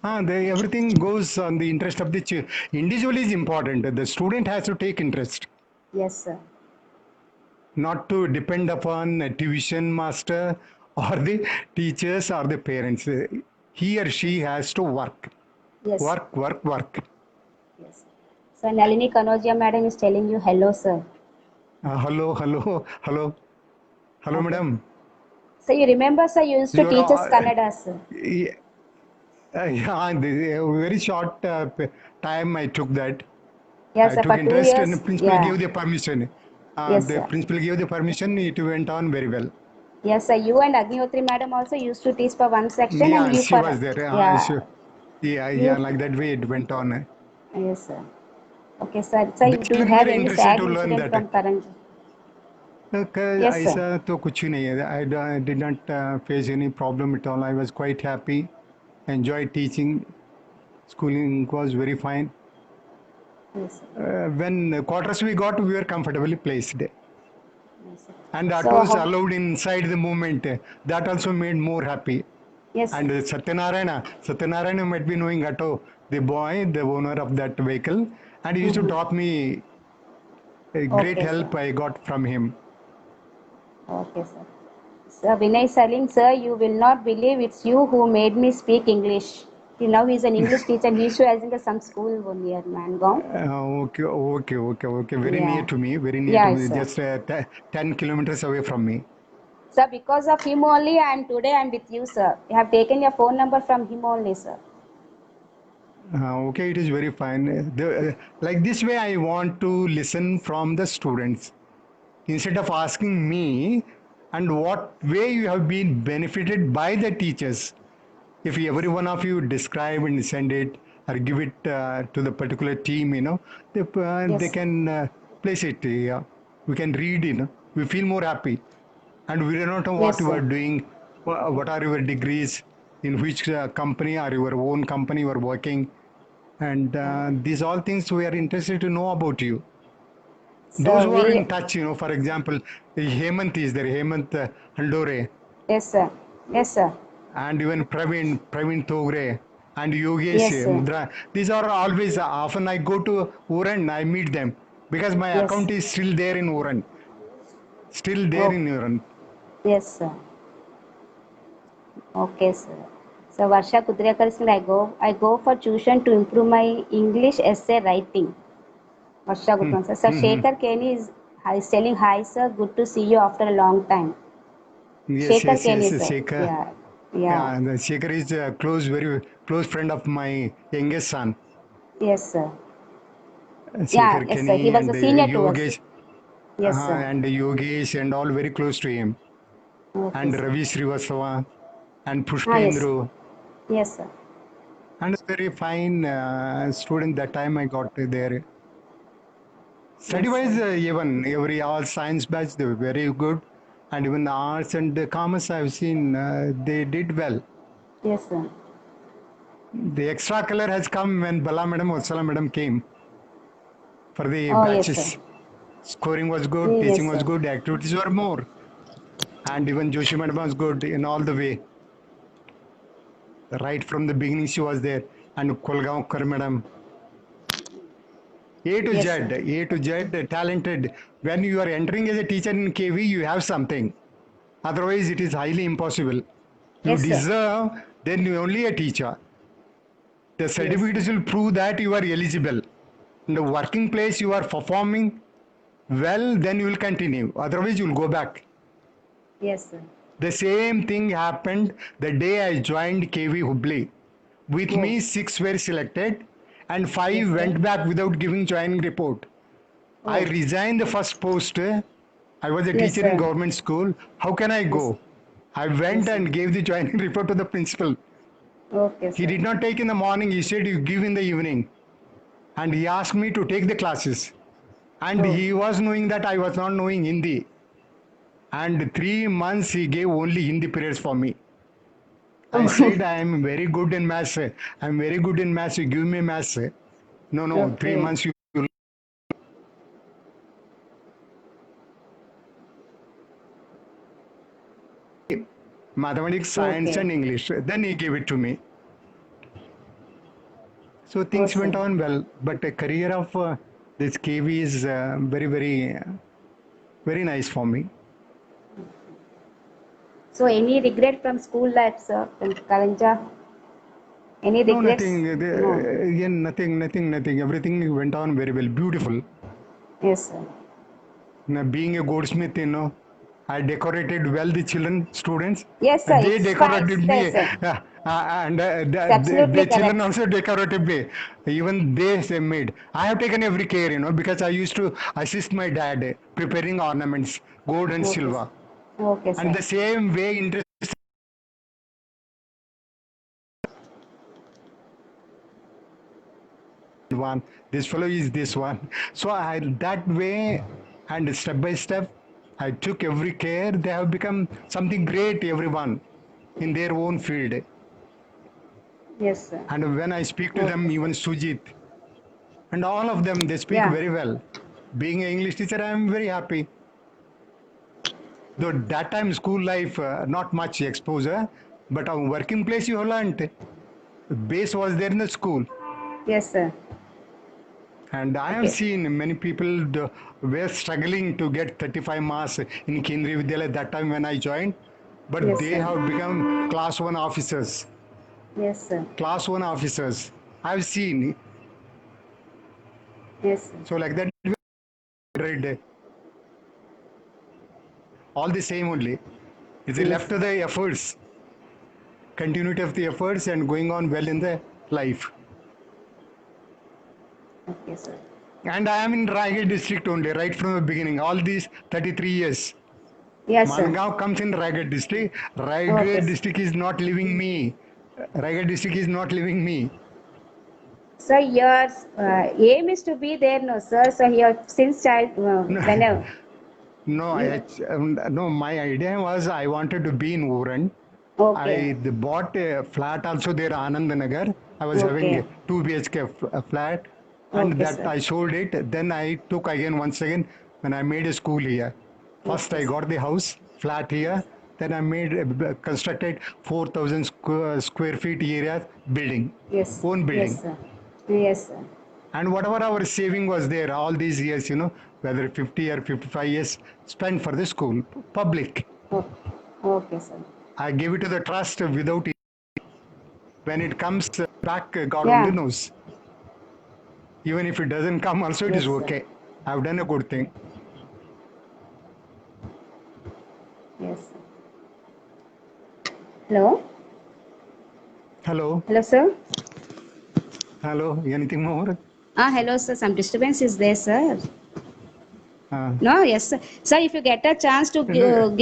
Everything goes on the interest of the individual is important. The student has to take interest, Yes, sir. not to depend upon a tuition master or the teachers or the parents. He or she has to work, Yes, sir. work, work, work. Yes. So Nalini Kanoja madam is telling you hello, sir. Hello, hello, hello, hello, Okay. madam. So you remember, sir, you used to You're teach us Kannada, sir. yeah, very short time I took that. Yes, I sir. took For two interest and the years. principal Yeah. gave the permission. Yes, The sir. principal gave the permission, it went on very well. Yes, sir. You and Agnihotri madam also used to teach for one section, and Yeah, you she for was there. yeah. Yeah, You like that way it went on. yes, sir. Okay, sir. Sir, The you do you children have were any interested sad to learn incident that. from Karanj? Yes, sir. ऐसा तो कुछ ही नहीं है. Did not face any problem at all. I was quite happy. Enjoyed teaching. Schooling was very fine. Yes, sir. When quarters we got, we were comfortably placed. Yes, sir. And that So was how? allowed inside the movement. That also made more happy. Yes, sir. And Satyanarayana might be knowing Atto, the boy, the owner of that vehicle, and he used to Mm-hmm. taught me a great Okay, sir. help I got from him. Okay, sir. Sir Vinay Saling, sir, you will not believe it's you who made me speak English. Now he's an English teacher. He used to as in some school near Mangaon. Okay. Yeah. Very near to Yeah, me, sir. just 10 kilometers away from me. Sir, because of him only, and today I'm with you, sir. I have taken your phone number from him only, sir. Okay, it is very fine. Like this way, I want to listen from the students instead of asking me and what way you have been benefited by the teachers. If every one of you describe and send it or give it to the particular team, they Yes, can place it. We can read, we feel more happy. And we do not know what yes, you are sir. doing, what are your degrees, in which company or your own company you are working. And these all things we are interested to know about you. Those So who are we, in touch, for example, Hemant is there, Hemant Handore. yes, sir. Yes, sir. and even Praveen Togre, and Yogesh Yes, sir. Mudra. These are always, often I go to Uran, I meet them because my Yes. account is still there in Uran. Still there Oh, in Uran. yes, sir. Okay, sir. So Varsha Kudrekar said, I go for tuition to improve my English essay writing. Varsha Hmm. Gutman sir. Sir, Hmm. Shekhar Kenny is telling hi, sir. Good to see you after a long time. Yes, Shekhar yes, yes, Kenny, sir. Shekhar. Yeah, yeah. Yeah, the Shekhar is a close, very close friend of my youngest son, Yes, sir. Yeah, Shekhar yes, sir. He Kenny, was a and senior to us. Yogesh, Yes, sir. and Yogesh, and all very close to him, Okay, and sir. Ravi Srivastava, and Ah, yes. Pushpendru, Yes, sir. and a very fine student that time I got there. Study Yes, sir. wise, even every all science batch, they were very good. And even the arts and the commerce I've seen, they did well. Yes, sir. The extra color has come when Bala Madam, Vatsala Madam came for the Oh, yes, sir. batches. Scoring was good, teaching Yes, was sir. good, activities were more. And even Joshi Madam was good in all the way. Right from the beginning, she was there. And Kolgaonkar Madam, A to Z, Yes, sir. A to Z, talented. When you are entering as a teacher in KV, you have something. Otherwise, it is highly impossible. You Yes, sir. deserve, then you only a teacher. The Yes. certificates will prove that you are eligible. In the working place, you are performing well, then you will continue. Otherwise, you will go back. Yes, sir. The same thing happened the day I joined KV Hubli. With Oh, me, six were selected and yes, five sir. went back without giving joining report. I Oh, resigned the first post. I was a yes, teacher in sir. government school. How can I Yes, go? I went yes, sir. and gave the joining report to the principal. Okay, He sir. did not take in the morning, he said you give in the evening. And he asked me to take the classes. And Oh, he was knowing that I was not knowing Hindi. And 3 months he gave only Hindi periods for me. I oh, said I am very good in maths. I am very good in maths. You give me maths. No, no, three okay. months you mathematics, science, Okay. and English. Then he gave it to me. So Oh, things sir. went on well. But a career of this KV is very, very, very nice for me. So, any regret from school life, sir? From Karanja? Any No, regrets? nothing. No. Again, nothing, nothing, nothing. Everything went on very well. Beautiful. Yes, sir. Now, being a goldsmith, I decorated well the children, students. Yes, sir. They It's fine. decorated It's me, yes, sir. and It's the absolutely children correct. also decorated me. Even they say made. I have taken every care, because I used to assist my dad preparing ornaments, gold and Okay, sir. silver. Okay, And sir. the same way, interest one. This fellow is this one. So I that way, and step by step, I took every care. They have become something great, everyone in their own field. Yes, sir. And when I speak to Okay, them, sir. even Sujit and all of them, they speak Yeah. very well. Being an English teacher, I am very happy. Though that time school life, not much exposure, but on working place you have learned. Base was there in the school. Yes, sir. And I have Okay. seen many people were struggling to get 35 marks in Kendriya Vidyalaya that time when I joined, but Yes, they sir. have become class 1 officers. Yes, sir. Class 1 officers. I've seen. Yes, sir. So like that, read all the same only. It's left Yes. to the efforts, continuity of the efforts and going on well in the life. Okay, sir. And I am in Raigad district only, right from the beginning, all these 33 years. Yes, sir. Mangaon comes in Raigad district. Okay, Raigad sir. district is not leaving me. Raigad district is not leaving me. So your aim is to be there, no, sir. So here since child, No, whenever no, you, no. My idea was I wanted to be in Uran. okay, I bought a flat also there, Anand Nagar. I was okay, having 2 BHK flat, and okay, that sir. I sold it. Then I took again once again when I made a school here. First Okay, I sir. got the house flat here. Then I constructed 4,000 square feet area building, Yes. own building. Yes, sir. Yes, sir. And whatever our saving was there, all these years, whether 50 or 55 years, spent for the school, public. Oh, okay, sir. I gave it to the trust without it. When it comes back, God Yeah. only knows. Even if it doesn't come, also it Yes, is sir. okay. I've done a good thing. Yes, sir. Hello? Hello. Hello, sir? Hello. Anything more? Hello, sir. Some disturbance is there, sir. Uh, No, yes, sir. Sir, if you get a chance to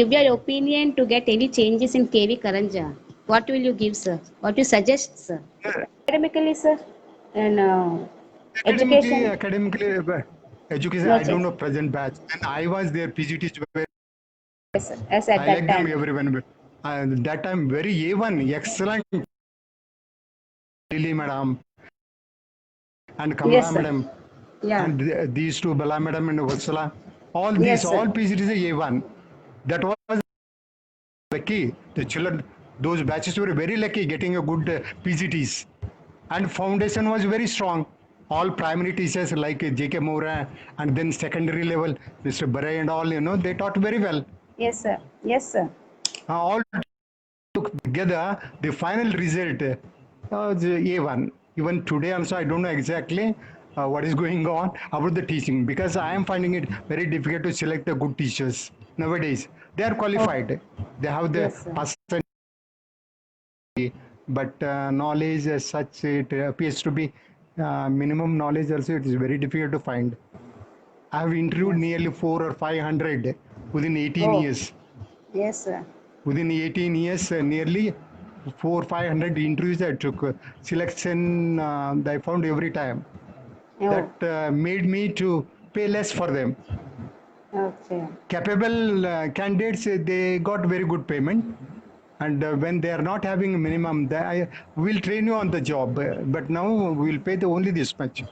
give your opinion to get any changes in KV Karanja, what will you give, sir? What you suggest, sir? Academically, sir, and education. Academically, education, No I don't change. know present batch. When I was there, PGTs were, Yes, sir. As at I that like them time. everyone. That time, very A1, excellent. Lily madam and Kamala Yes, sir. madam. Yeah. And these two, Bala madam and Vatsala, all Yes, these, sir. all PGTs are A1. That was lucky. The children, those batches were very lucky getting a good PGTs. And foundation was very strong. All primary teachers like J.K. Mora and then secondary level, Mr. Barai and all, they taught very well. Yes, sir. Yes, sir. All together, the final result was A1. Even today also, I don't know exactly what is going on about the teaching because I am finding it very difficult to select the good teachers nowadays. They are qualified. They have the Yes, sir. person, but knowledge as such, it appears to be minimum knowledge also, it is very difficult to find. I have interviewed Yes. nearly 400 or 500 within 18 Oh, years. yes, sir. Within 18 years, nearly 400 or 500 interviews I took. Selection I found every time. Oh, That made me to pay less for them. okay. Capable candidates, they got very good payment. And when they are not having a minimum, I will train you on the job. But now we will pay only this much.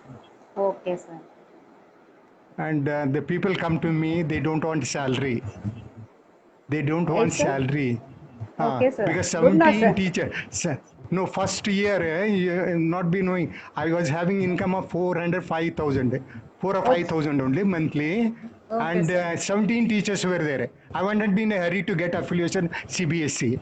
Okay, sir. And the people come to me, they don't want salary. They don't want Yes, sir. salary. Okay, sir. Because Good enough, 17 sir. teachers. No, first year, not be knowing, I was having income of 400, 5,000. 4 or Okay. 5,000 only monthly. Okay, And sir. 17 teachers were there. I wanted to be in a hurry to get affiliation CBSE.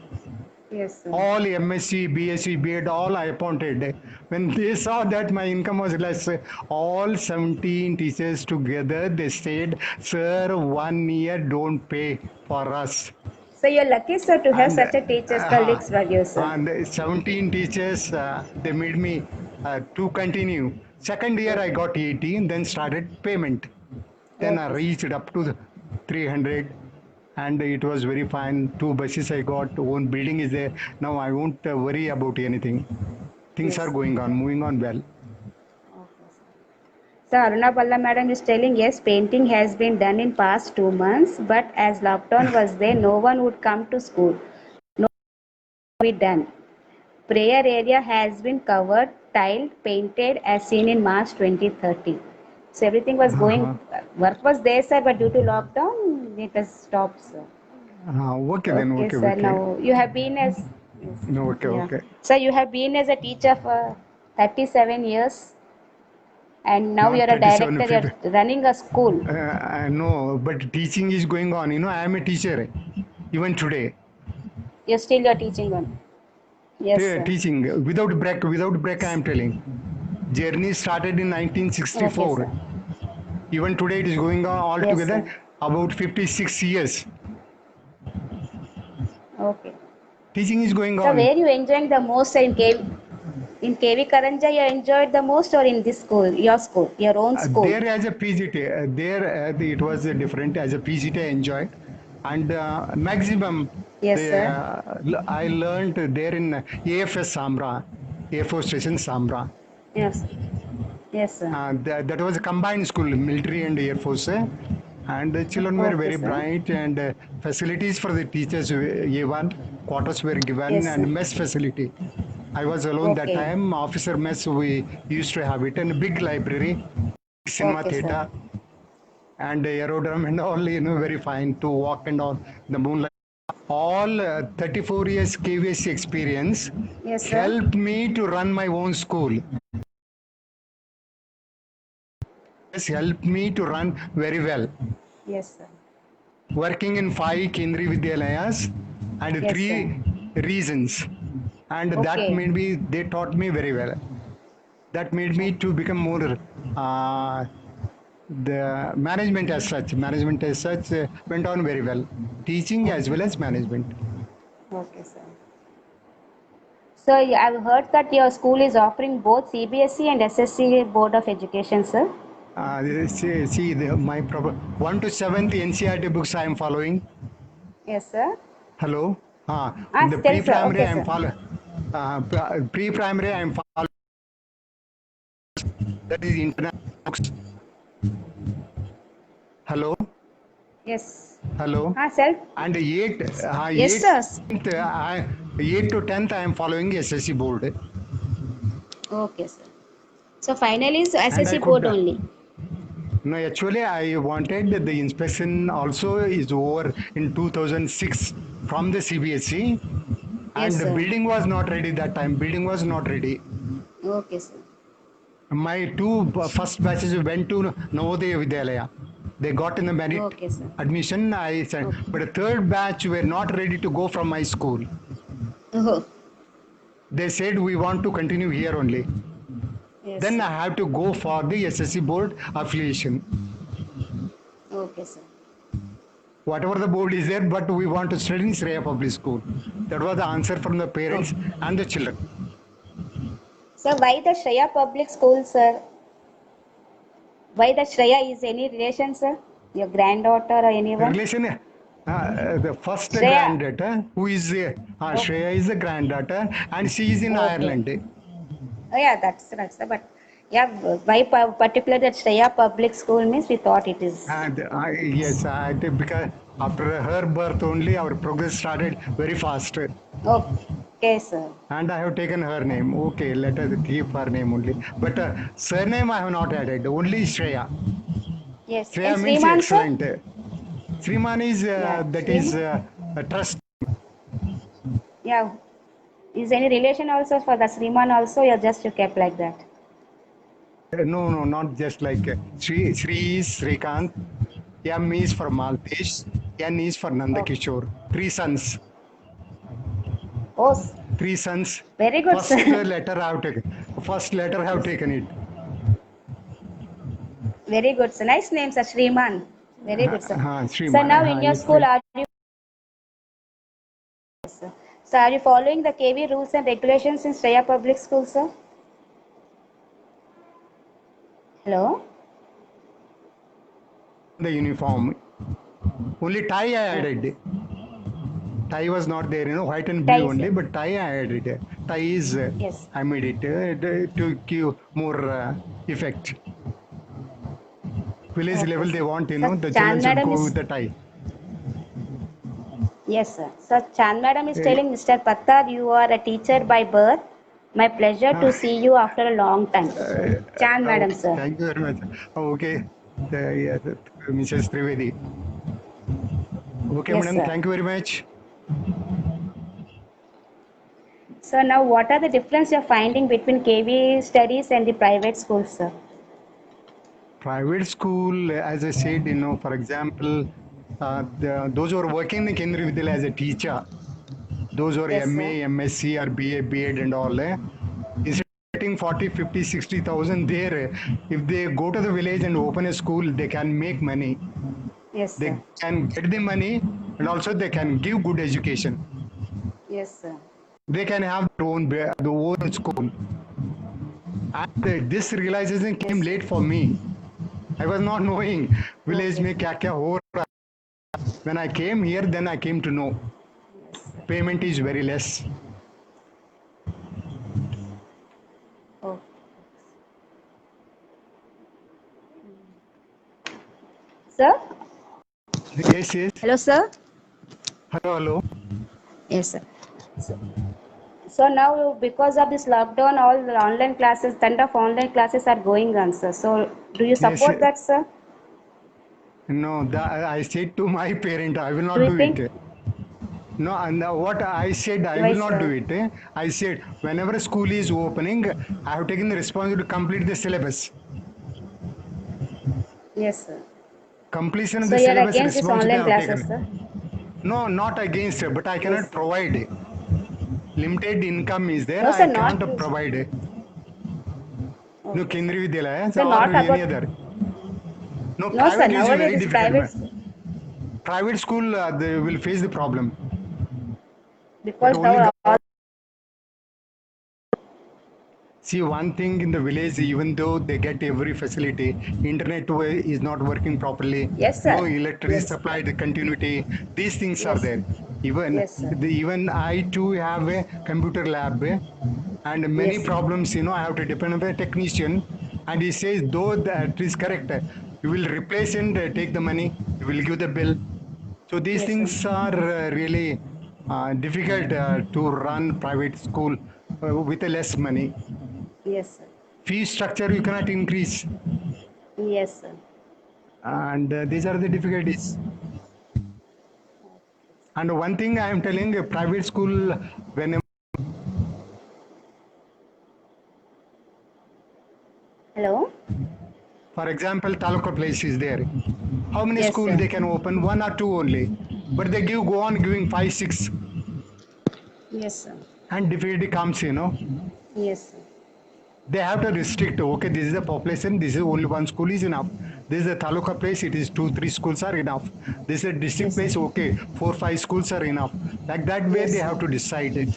Yes, sir. All MSc, BSc, B.Ed, all I appointed. When they saw that my income was less, all 17 teachers together, they said, sir, 1 year don't pay for us. So you're lucky, sir, to have And, such a teachers, colleagues for you, sir. and 17 teachers, they made me to continue. Second year I got 18, then started payment. Then I Okay, sir. reached up to the 300 and it was very fine. 2 buses I got, own building is there. Now I won't worry about anything. Things Yes, are sir. going on, moving on well. Okay, sir. So Aruna Palla madam is telling, yes, painting has been done in past 2 months, but as lockdown was there, no one would come to school. No be done. Prayer area has been covered, tiled, painted as seen in March 2030. So everything was going, Uh-huh. work was there, sir, but due to lockdown, it has stopped, sir. Okay then, Okay, okay, sir. okay. Now you have been as, yes, No, okay, yeah. okay. Sir, you have been as a teacher for 37 years, and now Not you're a 37, director. 50. You're running a school. No, but teaching is going on. I am a teacher, even today. You're teaching on. Yes, sir. Teaching without break, I am telling. Journey started in Okay, sir. 1964. Even today, it is going on Yes, altogether sir. about 56 years. Okay. Teaching is going So on. where you enjoying the most, sir, in KV Karanja? You enjoyed the most, or in this school, your own school? There as a PGT, it was different. As a PGT, I enjoyed, and maximum Yes, sir. I learned there in AFS Samra, Air Force Station Samra. Yes. Yes, sir. That was a combined school, military and Air Force. And the children were Okay, very sir. bright, and facilities for the teachers, A1, quarters were given, Yes, sir. and mess facility. I was alone that Okay. time. Officer mess, we used to have it, and a big library, cinema Okay, sir. theater, and aerodrome and all, very fine to walk and all the moonlight. all 34 years KVSC experience Yes, sir. helped me to run my own school. Has helped me to run very well. Yes, sir. Working in 5 Kendriya Vidyalayas and Yes, 3 sir. regions, and that Okay. made me. They taught me very well. That made me to become more. The management as such went on very well. Teaching as well as management. Okay, sir. So I've heard that your school is offering both CBSE and SSC Board of Education, sir. My proper 1 to 7th NCERT books I am following. Yes, sir. Hello. The Tell, sir. pre-primary Okay, I am sir. following. Pre-primary I am following. That is international books. Hello. Yes. Hello. Self. And Yes, sir. 8 to 10th I am following SSC board. Okay, sir. So finally, is And I SSC could. Board only. No, actually, I wanted the inspection also is over in 2006 from the CBSE, Yes, and the sir. building was not ready that time. Building was not ready. Okay, sir. My two first batches went to Navodaya Vidyalaya. They got in the merit Okay, sir. admission. I said, Okay. but the third batch were not ready to go from my school. Oh, They said we want to continue here only. yes, Then sir. I have to go for the SSC board affiliation. Okay, sir. Whatever the board is there, but we want to study in Shreya Public School. That was the answer from the Oh. parents and the children. Sir, why the Shreya Public School, sir? Why the Shreya is any relation, sir? Your granddaughter or anyone? Relation, the first Shreya. granddaughter, who is Oh, Shreya, is the granddaughter, and she is in okay. Ireland. Oh, yeah, that's but yeah, why particular that Shreya Public School means we thought it is. And yes, because after her birth only, our progress started very fast. Okay, sir. And I have taken her name. Okay, let us keep her name only. But surname I have not added. Only Shreya. Yes. And Shreya means Sriman, sir? excellent. Sriman is Yeah, that is Sriman. a trust. Yeah. Is any relation also for the Sriman also? Or just you kept like that? No, not just like Sri is Srikant. M is for Maltesh. N is for Oh, Nandakishore. Three sons. oh, Three sons. very good, First sir. letter I have taken. First letter I have Yes. taken it. Very good, sir. Nice name, sir. Sriman. Very good, sir. Sir, Sriman. now in your Yes, school, are you, sir? So, are you following the KV rules and regulations in Shreya Public School, sir? Hello? the uniform. Only tie I Okay. added. Tie was not there, white and blue Tie, only, sir. but tie I added. Tie is, Yes. I made it to give more effect. Village Okay, level they sir. want, Sir, the children Chan should madam go is, with the tie. yes, sir. Sir, Chan madam is Eh, telling Mr. Pattar, you are a teacher by birth. My pleasure to uh, see you after a long time. Chan madam, okay, sir. thank you very much. Okay, yes, Mrs. Trivedi. Okay, Yes, madam, sir. thank you very much. So now what are the difference you're finding between KV studies and the private schools, sir? Private school, as I said, for example, those who are working in Kendriya Vidyalaya as a teacher, those who are Yes, sir. MA, MSc or BA, B.Ed and all, instead of getting 40, 50, 60,000 there, if they go to the village and open a school, they can make money. Yes, sir. They can get the money and also they can give good education. Yes, sir. They can have their own school. And this realization came Yes, sir. late for me. I was not knowing village Okay. में क्या क्या हो रहा. When I came here, then I came to know Yes, sir. payment is very less. Oh. Sir? Yes, yes. Hello, sir? Hello, hello. Yes, sir. So, so now because of this lockdown, all the online classes, ton of online classes are going on, sir. So do you Yes. support that, sir? No, I said to my parent, I will Do not you do think? it. No, and what I said, I Why, will not do sir? it. I said, whenever school is opening, I have taken the responsibility to complete the syllabus. Yes, sir. Completion of So the you are syllabus against this responsibility online I have classes, sir? taken. No, not against, but I Yes, cannot sir. provide. Limited income is there, No, sir, I not can't true, sir. provide. No, Okay, sir. Kendriya Vidyalaya So or not any about. other. No, No, sir. private is Nowadays very it's difficult. private Private school, they will face the problem. But because only now all. see, one thing in the village, even though they get every facility, internet is not working properly, Yes, no sir. electricity Yes. supply, the continuity, these things are Yes. there. Even Yes, sir. even I too have a computer lab, and many Yes, sir. problems, I have to depend on the technician, and he says, though that is correct, you will replace and take the money, you will give the bill. So these Yes, sir. things are really difficult to run private school with a less money. Yes, sir. Fee structure you cannot increase, Yes, sir. and these are the difficulties. And one thing I am telling, a private school, whenever, Hello? for example, taluka place is there, how many Yes, school sir. they can open? One or two only, but they go on giving five, six, Yes, sir. and difficulty comes. Yes, sir. They have to restrict. Okay, this is the population. This is only one school is enough. This is the taluka place. It is 2, 3 schools are enough. This is a district Yes, sir. place. Okay, 4, 5 schools are enough. Like that way, Yes, they sir. have to decide it.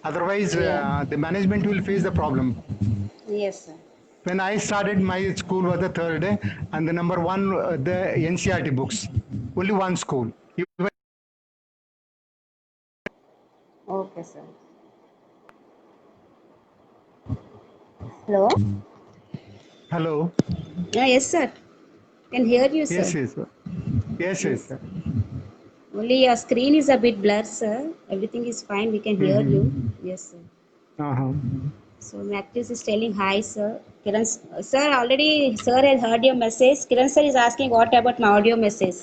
Otherwise, Yeah. the management will face the problem. Yes, sir. When I started, my school was the third, and the number one, the NCRT books. Only one school. Even, Okay, sir. Hello? hello. Yeah, yes, sir. Can hear you, Yes, sir. yes, sir. Yes, yes, Yes. sir. Only your screen is a bit blurred, sir. Everything is fine. We can hear you. Mm-hmm. Yes, sir. Uh-huh. So Matthews is telling hi, sir. Kiran, sir, already sir has heard your message. Kiran sir is asking what about my audio message.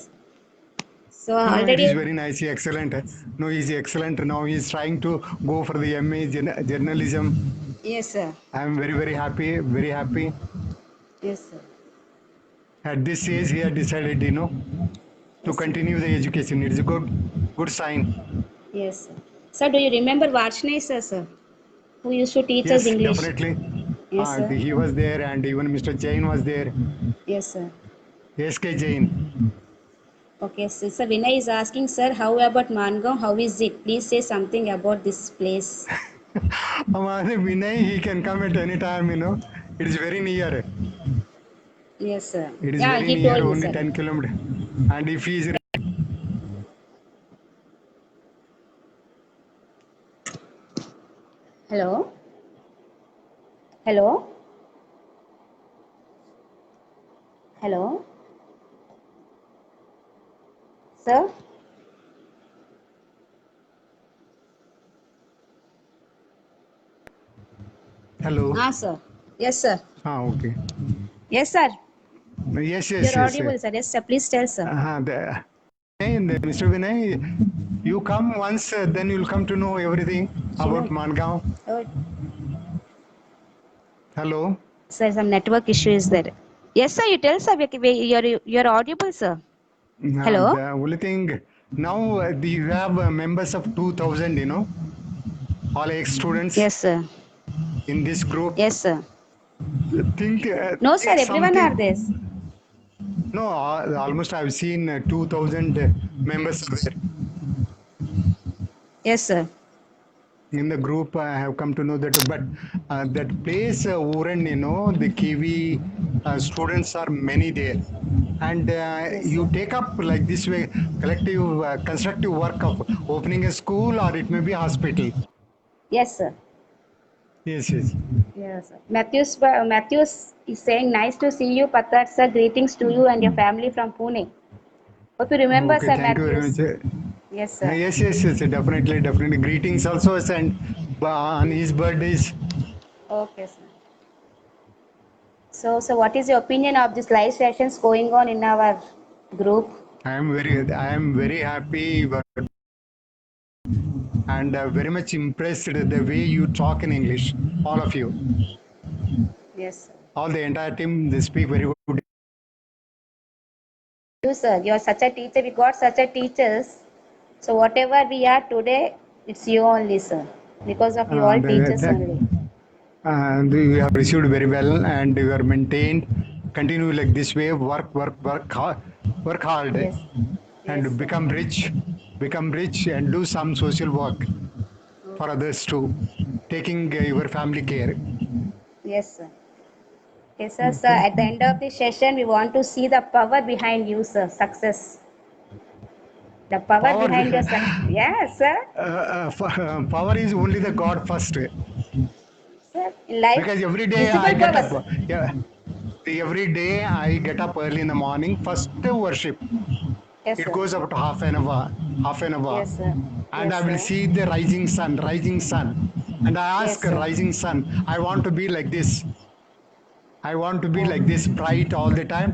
So No, it is already, very nice. Excellent. No, he's excellent. Now he's trying to go for the MA journalism. yes, sir. I'm very, very happy. Very happy. Yes, sir. At this age, he had decided, to Yes, sir. continue the education. It's a good sign. Yes, sir. Sir, do you remember Varshne, sir? Who used to teach us Yes, English? definitely. Yes, sir. He was there, and even Mr. Jain was there. Yes, sir. SK Jain. Okay, so sir, Vinay is asking, sir, how about Mangaon? How is it? Please say something about this place. Vinay, he can come at any time. It is very near. Yes, sir. It is Yeah, very he near, told me, only sir. 10 kilometers. And if he is Hello? Hello? Hello? Sir? hello. Ah, sir. Yes, sir. Okay. Yes, sir. Yes, yes, You're yes. audible, sir. Yes, sir. Please tell, sir. Mr. Vinay, you come once, then you'll come to know everything about Shinu. Mangaon. Oh, Hello. sir, some network issue is there. Yes, sir. You tell, sir. You're audible, sir. Hello? The only thing now you have members of 2,000, all ex-students Yes, sir. in this group. Yes, sir. Think No, sir. Everyone are something. there. No, almost I've seen 2,000 members are there. Yes, sir. In the group. I have come to know that, but that place, Uran, the Kiwi students are many there, and Yes, you sir. take up like this way collective constructive work of opening a school, or it may be a hospital. Yes, sir. Yes, yes. Yes, sir. Matthews is saying, nice to see you, Patar, sir. Greetings to you and your family from Pune. Hope you remember, Okay, sir, thank you very Matthews. much. Yes, sir. Yes, yes, yes, definitely, definitely. Greetings also sent on his birthdays. Okay, sir. So what is your opinion of these live sessions going on in our group? I am very happy. and very much impressed the way you talk in English. All of you, Yes, sir. all the entire team, they speak very good. You, sir, you're such a teacher. We got such a teachers. So whatever we are today, it's you only, sir. Because of you all And, teachers that, only. and you have received very well, and you are maintained. Continue like this way. Work hard, Yes. Yes, and sir. become rich, and do some social work for others too, taking your family care. Yes, sir. Yes, sir. Sir, at the end of the session, we want to see the power behind you, sir. Success. The power Power, behind your success. Yes, sir. power is only the God first. Sir, in life, Because every day I visible get power, up. sir. Yeah, every day I get up early in the morning. First worship. Yes, It sir. goes up to half an hour, Yes, sir. and Yes, I will sir. see the rising sun, and I Yes, ask sir. rising sun, I want to be like this. I want to be Oh, like this, bright all the time,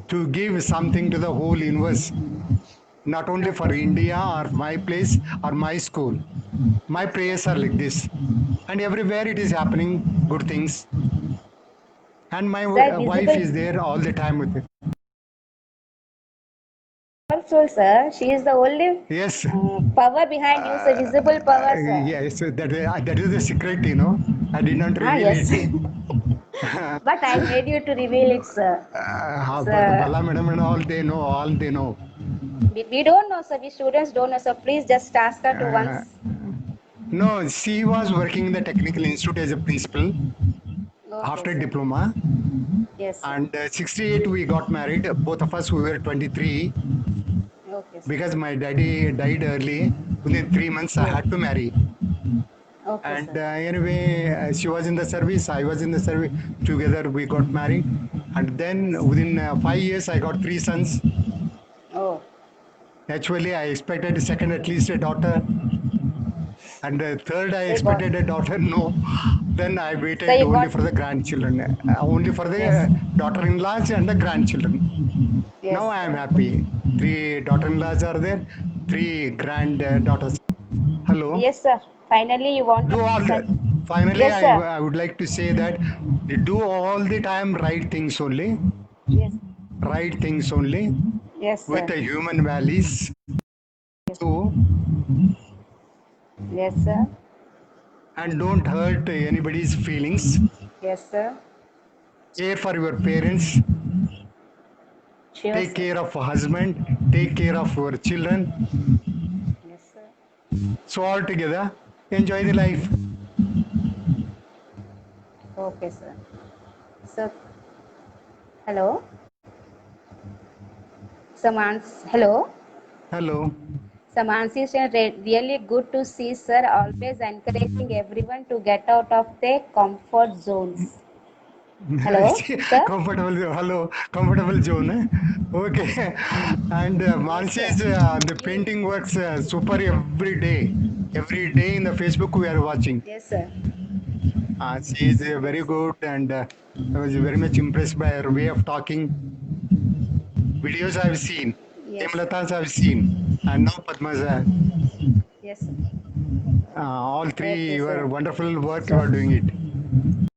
to give something to the whole universe, not only for okay, sir. India or my place or my school. My Yes, sir. prayers are like this, and everywhere it is happening good things. And my Sir, wife visible is there all the time with it. powerful, sir. She is the only Yes, power behind you, sir. Visible power, sir. yes, that is the secret, you know. I did not Ah, reveal yes. it. But I made you to reveal it, sir. But Sir, Bala madam and all they know. we don't know, sir. We students don't know, so please just ask her to once. Uh, no, she was working in the technical institute as a principal Okay, after sir. diploma. Yes, sir. And 68 we got married. Both of us we were 23 Okay, sir. because my daddy died early. Within 3 months I Oh, had to marry. okay, And sir. anyway, she was in the service, I was in the service. Together we got married. And then within 5 years, I got three sons. Oh, Actually, I expected second at least a daughter. And third, I so you got, expected a daughter. No. Then I so waited you only got, for the grandchildren, only for the yes, daughter-in-laws and the grandchildren. yes, Now I am sir. happy. Three daughter-in-laws are there, three granddaughters. Hello. Yes, sir. Finally, you want Do all such. the, finally, Yes, sir. I would like to say that do all the time right things only, Yes, right things only yes, with sir. the human values. So, Yes, sir. and don't hurt anybody's feelings. Yes, sir. Care for your parents. Sure, Take sir. care of a husband. Take care of your children. Yes, sir. So all together, enjoy the life. Okay, sir. So, hello. Hello. Hello. Samansi is really good to see, sir. Always encouraging everyone to get out of their comfort zones. Hello, sir. Comfortable. Hello. Comfortable zone. Okay. And Yes, Mansi sir. is the painting works super every day. Every day in the Facebook we are watching. Yes, sir. She is Yes, very sir. good, and I was very much impressed by her way of talking. Videos I've seen, Yes, sir. Hemlata's I've seen, and now Padma's. Yes, sir. All three, Okay, your sir. wonderful work, you So, are doing it.